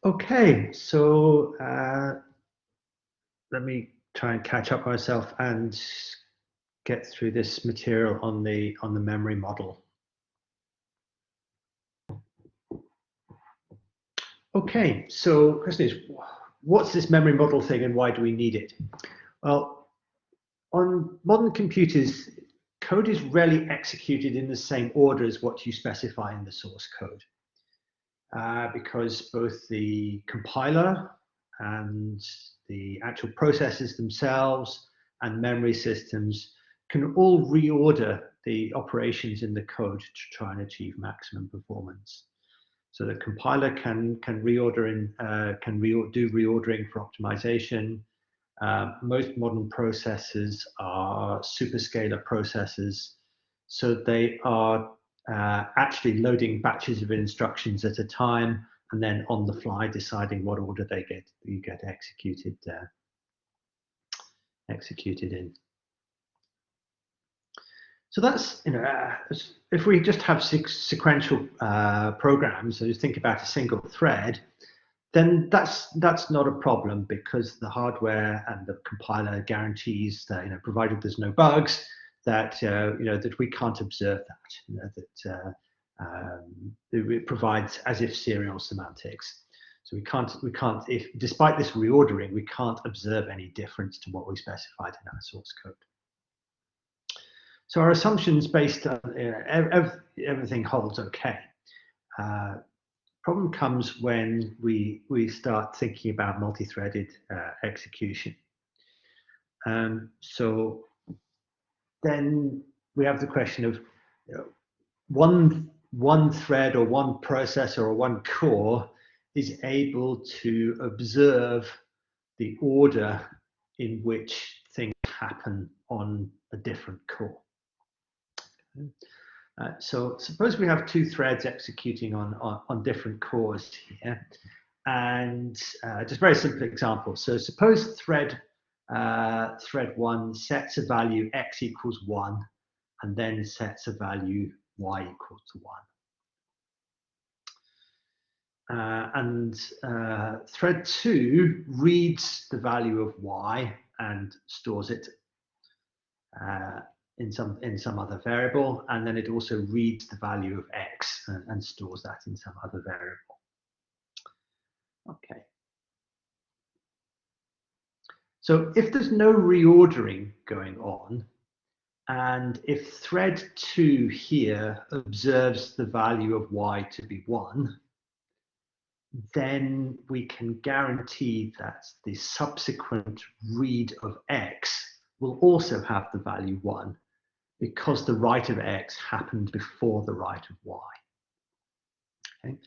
Okay, so let me try and catch up myself and get through this material on the memory model. Okay, so the question is, what's this memory model thing and why do we need it? Well, on modern computers, code is rarely executed in the same order as what you specify in the source code. Because both the compiler and the actual processors themselves and memory systems can all reorder the operations in the code to try and achieve maximum performance. So the compiler can reorder do reordering for optimization. Most modern processors are superscalar processors, so they are actually loading batches of instructions at a time and then on the fly deciding what order you get executed in. So that's, if we just have sequential programs, so just think about a single thread, then that's not a problem because the hardware and the compiler guarantees that, provided there's no bugs, that that we can't observe that, it provides as if serial semantics. So we can't if despite this reordering, we can't observe any difference to what we specified in our source code. So our assumptions based on everything holds okay. Problem comes when we start thinking about multi-threaded execution. So then we have the question of one thread or one processor or one core is able to observe the order in which things happen on a different core. So suppose we have two threads executing on different cores here, and just a very simple example. So suppose thread 1 sets a value x equals 1, and then sets a value y equals to 1. Thread 2 reads the value of y and stores it in some other variable, and then it also reads the value of x and stores that in some other variable. Okay. So if there's no reordering going on, and if thread 2 here observes the value of y to be 1, then we can guarantee that the subsequent read of x will also have the value 1, because the write of x happened before the write of y. Okay?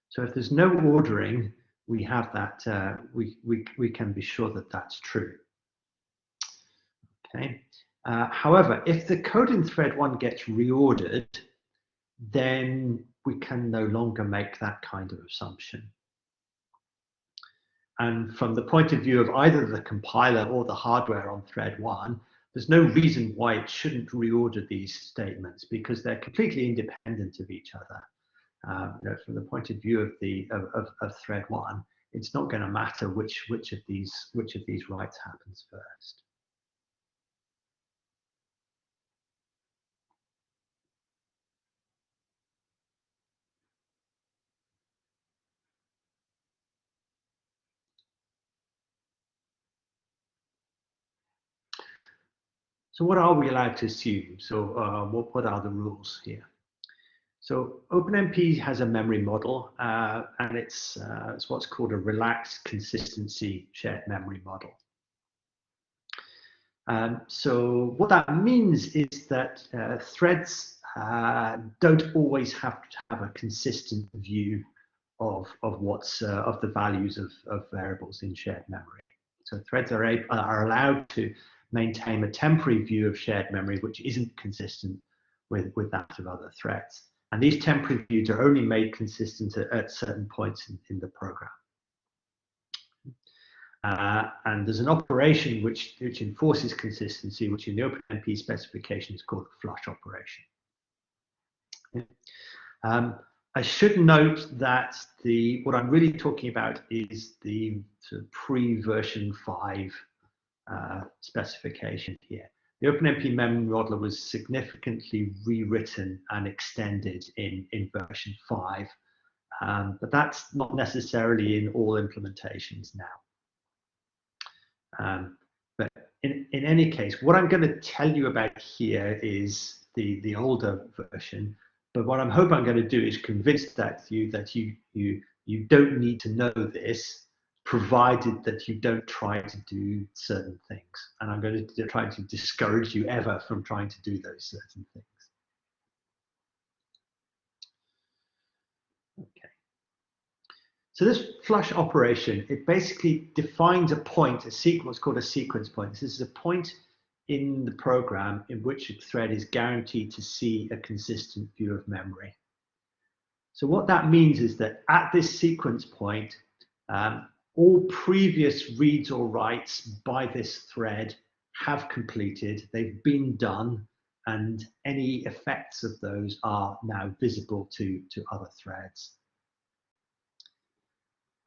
So if there's no ordering, we have that, we can be sure that that's true. Okay. However, if the code in thread 1 gets reordered, then we can no longer make that kind of assumption. And from the point of view of either the compiler or the hardware on thread 1, there's no reason why it shouldn't reorder these statements, because they're completely independent of each other. From the point of view of thread 1, it's not going to matter which of these writes happens first. So what are we allowed to assume? So what are the rules here? So OpenMP has a memory model, and it's what's called a relaxed consistency shared memory model. So what that means is that threads don't always have to have a consistent view of the values of variables in shared memory. So threads are allowed to maintain a temporary view of shared memory which isn't consistent with that of other threads. And these temporary views are only made consistent at certain points in the program. And there's an operation which enforces consistency, which in the OpenMP specification is called the flush operation. I should note that what I'm really talking about is the sort of pre-version 5 specification here. The OpenMP memory modeler was significantly rewritten and extended in version 5, but that's not necessarily in all implementations now. But in any case, what I'm going to tell you about here is the older version. But what I'm hoping I'm going to do is convince you that you don't need to know this, provided that you don't try to do certain things. And I'm going to try to discourage you ever from trying to do those certain things. Okay. So this flush operation, it basically defines a point, what's called a sequence point. This is a point in the program in which a thread is guaranteed to see a consistent view of memory. So what that means is that at this sequence point, all previous reads or writes by this thread have completed, they've been done, and any effects of those are now visible to other threads.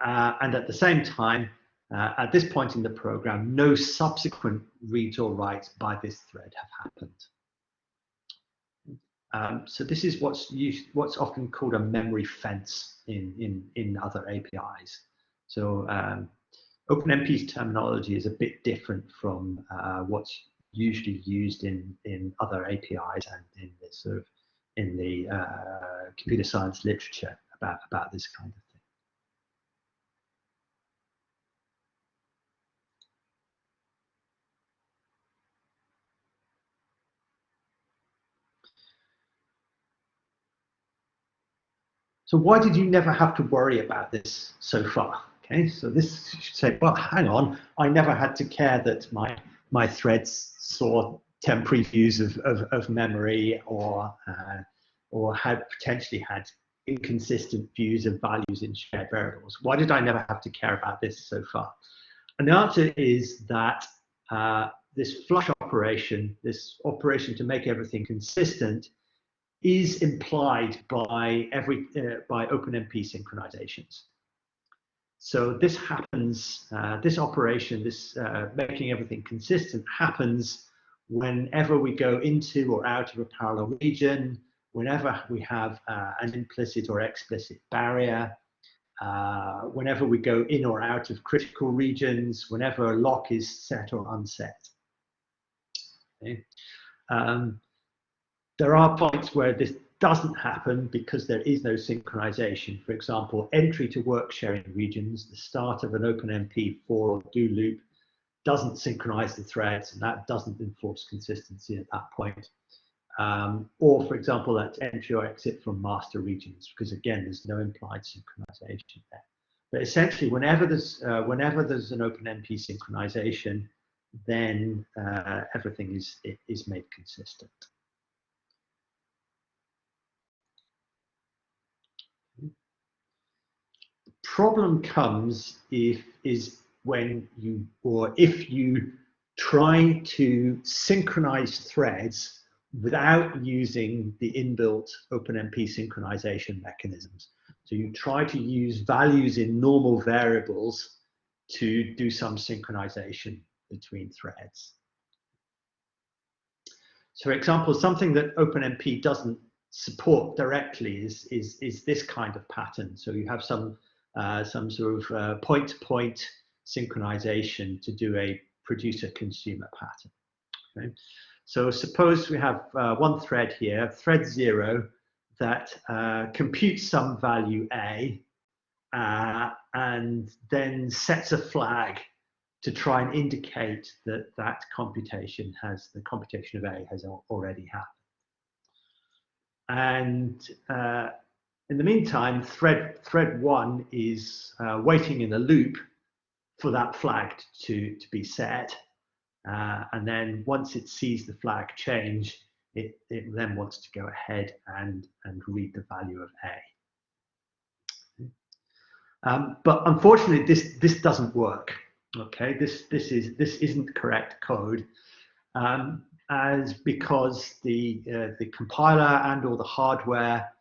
And at the same time, at this point in the program, no subsequent reads or writes by this thread have happened. So this is what's often called a memory fence in other APIs. So OpenMP's terminology is a bit different from what's usually used in other APIs and in the computer science literature about this kind of thing. So why did you never have to worry about this so far? Okay, so this should say, well, hang on, I never had to care that my threads saw temporary views of memory or had potentially had inconsistent views of values in shared variables. Why did I never have to care about this so far? And the answer is that this flush operation, this operation to make everything consistent, is implied by OpenMP synchronizations. So this happens, this operation, this making everything consistent happens whenever we go into or out of a parallel region, whenever we have an implicit or explicit barrier, whenever we go in or out of critical regions, whenever a lock is set or unset. Okay. There are points where this doesn't happen because there is no synchronization. For example, entry to work sharing regions, the start of an OpenMP for or do loop doesn't synchronize the threads, and that doesn't enforce consistency at that point. Or, for example, that's entry or exit from master regions, because again, there's no implied synchronization there. But essentially, whenever there's an OpenMP synchronization, then everything is made consistent. Problem comes if you try to synchronize threads without using the inbuilt OpenMP synchronization mechanisms. So you try to use values in normal variables to do some synchronization between threads. So, for example, something that OpenMP doesn't support directly is this kind of pattern. So you have some sort of point-to-point synchronization to do a producer-consumer pattern. Okay? So suppose we have one thread here, thread 0, that computes some value A and then sets a flag to try and indicate that the computation of A has already happened. And in the meantime, thread 1 is waiting in a loop for that flag to be set. And then once it sees the flag change, it then wants to go ahead and read the value of A. But unfortunately, this doesn't work. Okay, this isn't correct code, because the compiler and or the hardware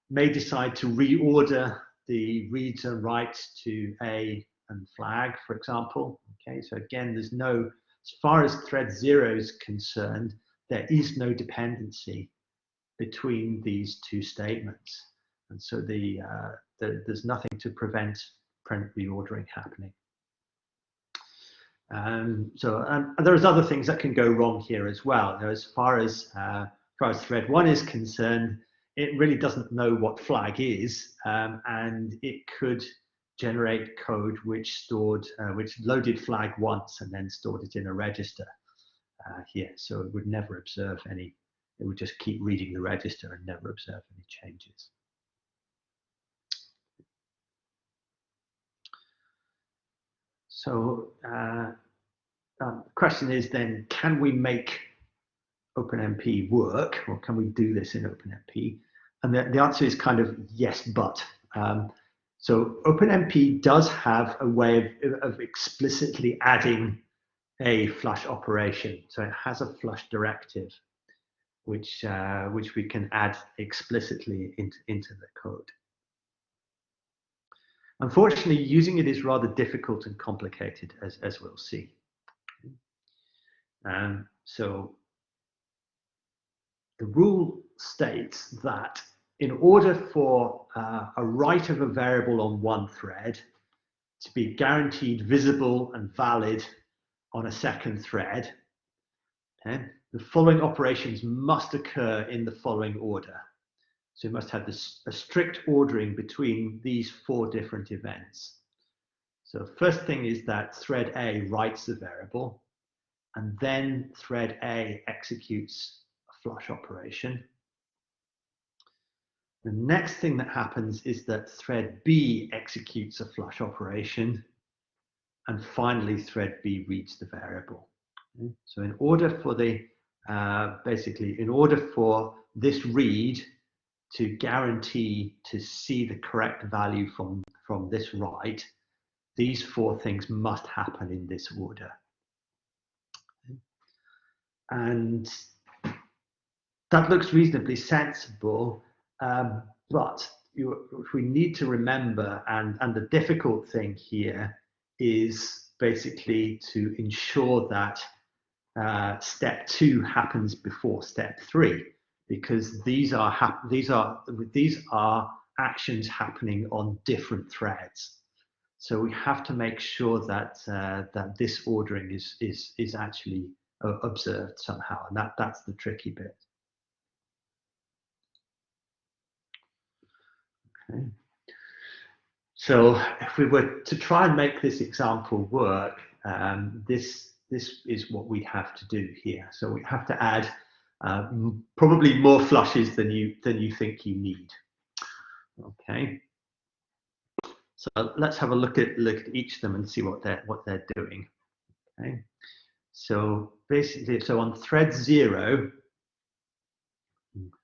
may decide to reorder the reads and writes to A and flag, for example. Okay, so again, there's no, as far as thread 0 is concerned, there is no dependency between these two statements. And so there's nothing to prevent reordering happening. So there's other things that can go wrong here as well. As far as thread 1 is concerned, it really doesn't know what flag is, and it could generate code which loaded flag once and then stored it in a register here. So it would never observe any. It would just keep reading the register and never observe any changes. So the question is then, can we make OpenMP work, or can we do this in OpenMP? And the answer is kind of yes, but. So OpenMP does have a way of explicitly adding a flush operation. So it has a flush directive, which we can add explicitly into the code. Unfortunately, using it is rather difficult and complicated, as we'll see. So the rule states that in order for a write of a variable on one thread to be guaranteed visible and valid on a second thread, okay, the following operations must occur in the following order. So you must have a strict ordering between these 4 different events. So first thing is that thread A writes the variable, and then thread A executes a flush operation. The next thing that happens is that thread B executes a flush operation, and finally thread B reads the variable. Okay? So in order for the basically, in order for this read to guarantee to see the correct value from this write, these 4 things must happen in this order. Okay? And that looks reasonably sensible, but we need to remember, and the difficult thing here is basically to ensure that step 2 happens before step 3, because these are actions happening on different threads. So we have to make sure that that this ordering is actually observed somehow, and that's the tricky bit. Okay. So if we were to try and make this example work, this is what we have to do here. So we have to add probably more flushes than you think you need. Okay. So let's have a look at each of them and see what they're doing. Okay. So basically, so on thread 0,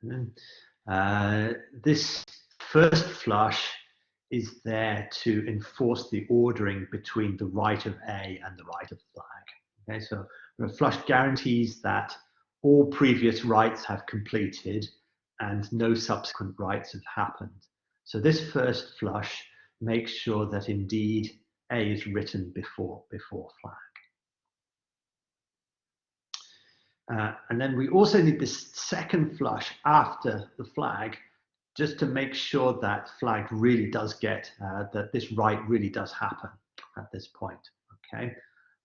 okay, this first flush is there to enforce the ordering between the write of A and the write of flag. Okay, so the flush guarantees that all previous writes have completed and no subsequent writes have happened. So this first flush makes sure that indeed A is written before flag. And then we also need this second flush after the flag, just to make sure that flag really does get, that this write really does happen at this point, okay?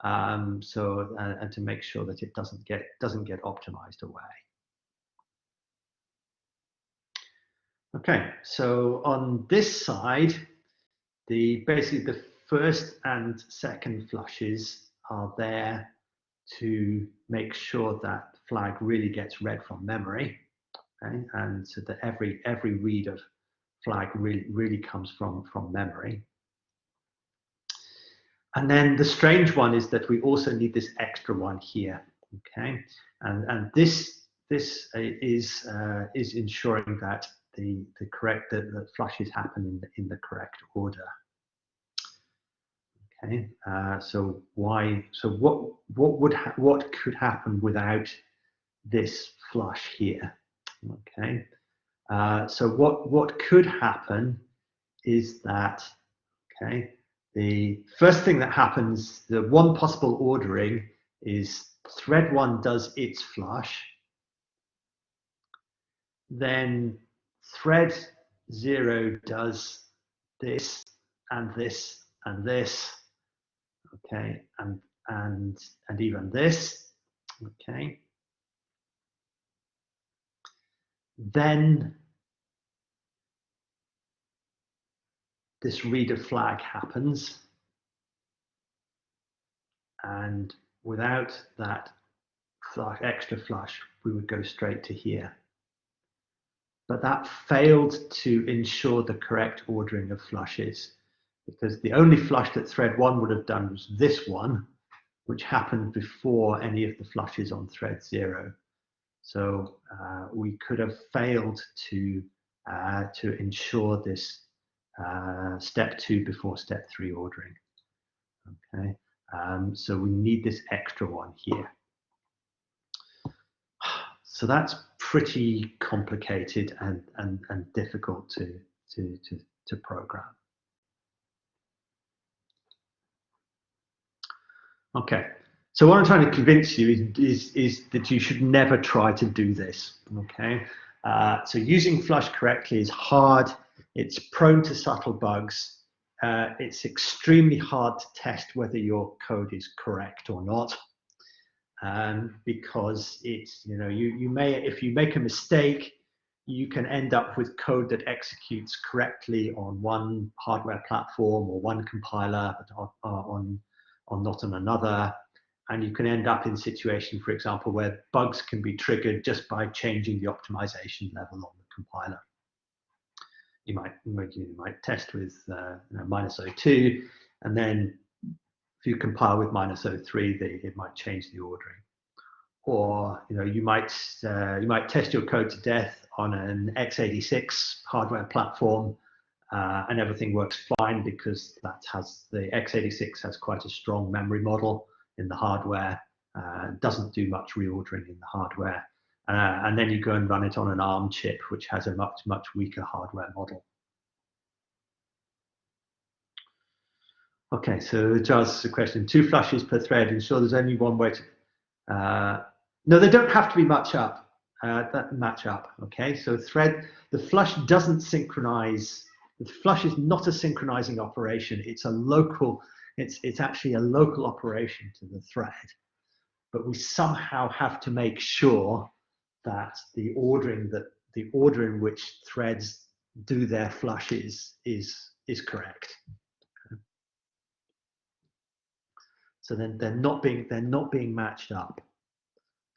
And to make sure that it doesn't get optimized away. Okay, so on this side, basically the first and second flushes are there to make sure that flag really gets read from memory. Okay, and so that every read of flag really comes from memory. And then the strange one is that we also need this extra one here. Okay, and this is ensuring that the flushes happen in the correct order. Okay, so what could happen without this flush here? Okay, So what could happen is that, okay, the first thing that happens, the one possible ordering is thread 1 does its flush, then thread 0 does this and this and this, okay, and even this, okay. Then this reader flag happens, and without that extra flush, we would go straight to here. But that failed to ensure the correct ordering of flushes, because the only flush that thread 1 would have done was this one, which happened before any of the flushes on thread 0. So we could have failed to ensure this step 2 before step 3 ordering. Okay, so we need this extra one here. So that's pretty complicated and difficult to program. Okay, so what I'm trying to convince you is that you should never try to do this. Okay, so using flush correctly is hard. It's prone to subtle bugs. It's extremely hard to test whether your code is correct or not. Because it's, you may, if you make a mistake, you can end up with code that executes correctly on one hardware platform or one compiler, but not on another. And you can end up in a situation, for example, where bugs can be triggered just by changing the optimization level on the compiler. You might test with -02, and then if you compile with -03, it might change the ordering. Or you might test your code to death on an x86 hardware platform, and everything works fine because the x86 has quite a strong memory model in the hardware, doesn't do much reordering in the hardware, and then you go and run it on an ARM chip, which has a much weaker hardware model. Okay, so Charles' a question: 2 flushes per thread, ensure there's only one way to. No, they don't have to be match up. Okay, so the flush doesn't synchronize. The flush is not a synchronizing operation. It's a local. It's actually a local operation to the thread, but we somehow have to make sure that the order in which threads do their flushes is correct. So then they're not being matched up.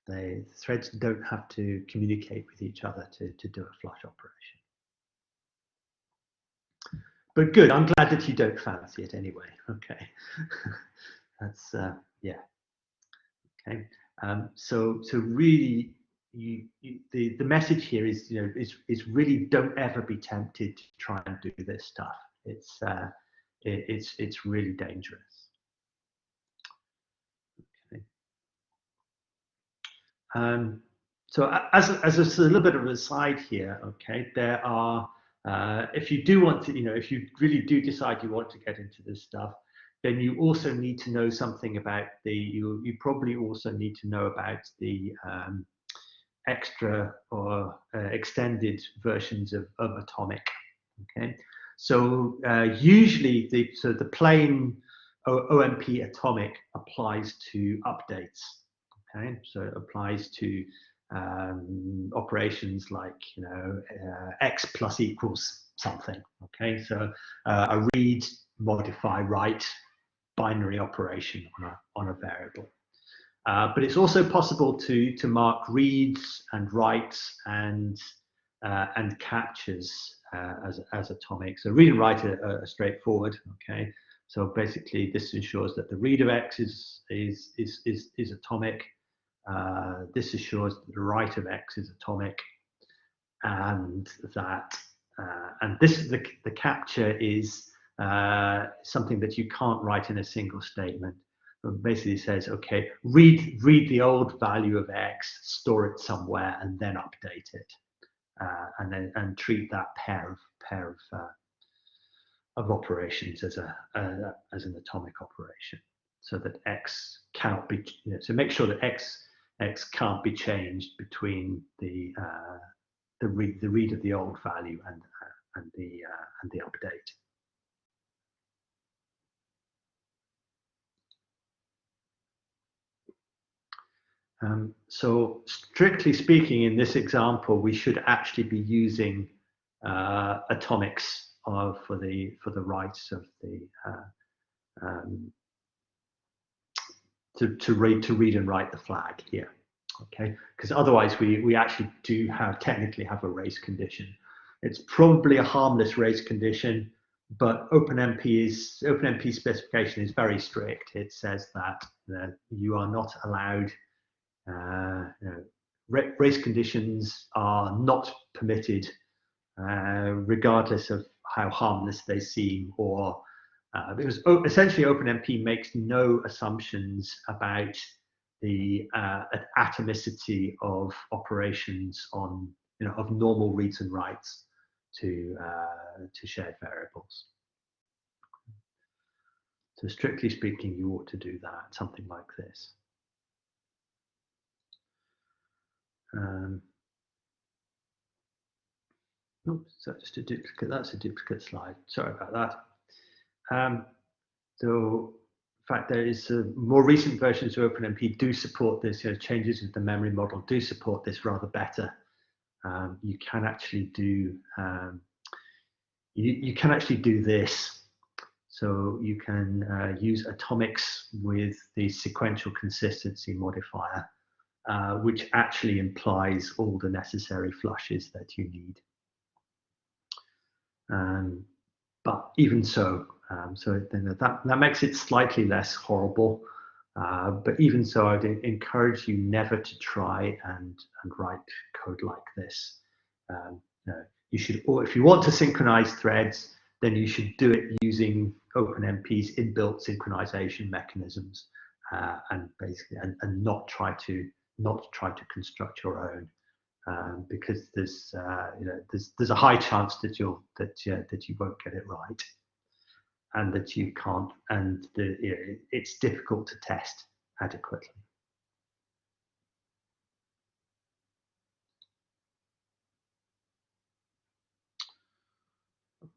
The threads don't have to communicate with each other to do a flush operation. But good, I'm glad that you don't fancy it anyway. Okay, that's yeah. Okay, so really, the message here is is really don't ever be tempted to try and do this stuff. It's really dangerous. So as a little bit of an aside here, okay, there are, if you do want to, if you really do decide you want to get into this stuff, then you also need to know something about you probably also need to know about the extra or extended versions of Atomic. Okay, so usually the plain OMP Atomic applies to updates. Okay, so it applies to operations like x plus equals something. Okay, so a read, modify, write binary operation on a variable. But it's also possible to mark reads and writes and captures as atomic. So read and write are straightforward. Okay, so basically this ensures that the read of x is atomic. This assures that the write of x is atomic, and that the capture is something that you can't write in a single statement. It basically says, okay, read the old value of x, store it somewhere, and then update it. and treat that pair of operations as an atomic operation, so that x cannot be, so make sure that x can't be changed between the read of the old value and the update. So strictly speaking, in this example, we should actually be using atomics for the rights of the to read and write the flag here. Okay, because otherwise we actually do technically have a race condition. It's probably a harmless race condition, but OpenMP specification is very strict. It says that you are not allowed. Race conditions are not permitted, regardless of how harmless they seem, or because essentially OpenMP makes no assumptions about the atomicity of operations on, of normal reads and writes to shared variables. So strictly speaking, you ought to do that, something like this. Oops, so just a duplicate. That's a duplicate slide. Sorry about that. So, in fact, there is more recent versions of OpenMP do support this. Changes with the memory model do support this rather better. You can actually do you can actually do this. So you can use atomics with the sequential consistency modifier, which actually implies all the necessary flushes that you need. But even so, that makes it slightly less horrible. But even so, I'd encourage you never to try and write code like this. You should, or if you want to synchronize threads, then you should do it using OpenMP's inbuilt synchronization mechanisms, and basically, and not try to construct your own. Because there's a high chance that you won't get it right, and that you can't, and it's difficult to test adequately.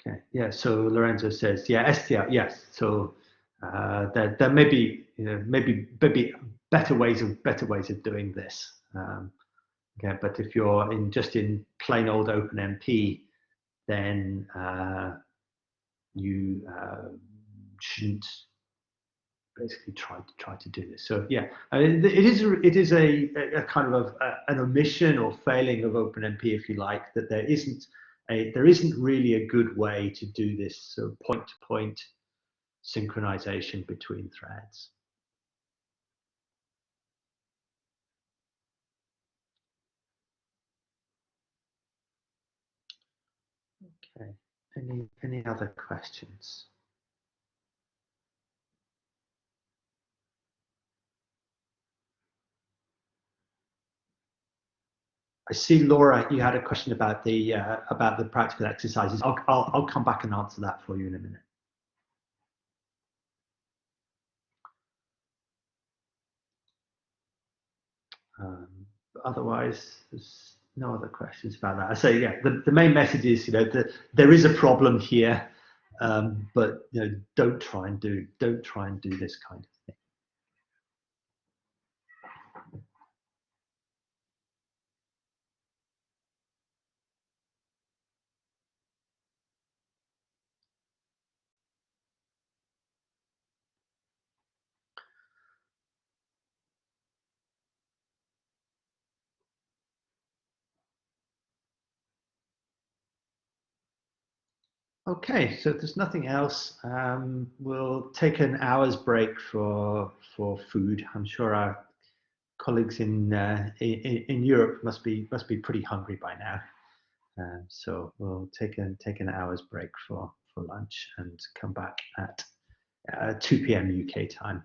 Okay, yeah. So Lorenzo says, yeah, STR, yes. So there may be maybe better ways of doing this. Okay, but if you're just in plain old OpenMP, then you shouldn't basically try to do this. So yeah, I mean, it is a kind of an omission or failing of OpenMP, if you like, that there isn't really a good way to do this sort of point-to-point synchronization between threads. Okay. Any other questions? I see, Laura, you had a question about the practical exercises. I'll come back and answer that for you in a minute. Otherwise, there's no other questions about that. I say, yeah, the main message is, that there is a problem here, but don't try and do this kind of thing. Okay, so if there's nothing else, we'll take an hour's break for food. I'm sure our colleagues in Europe must be pretty hungry by now. So we'll take an hour's break for lunch and come back at 2 p.m. UK time.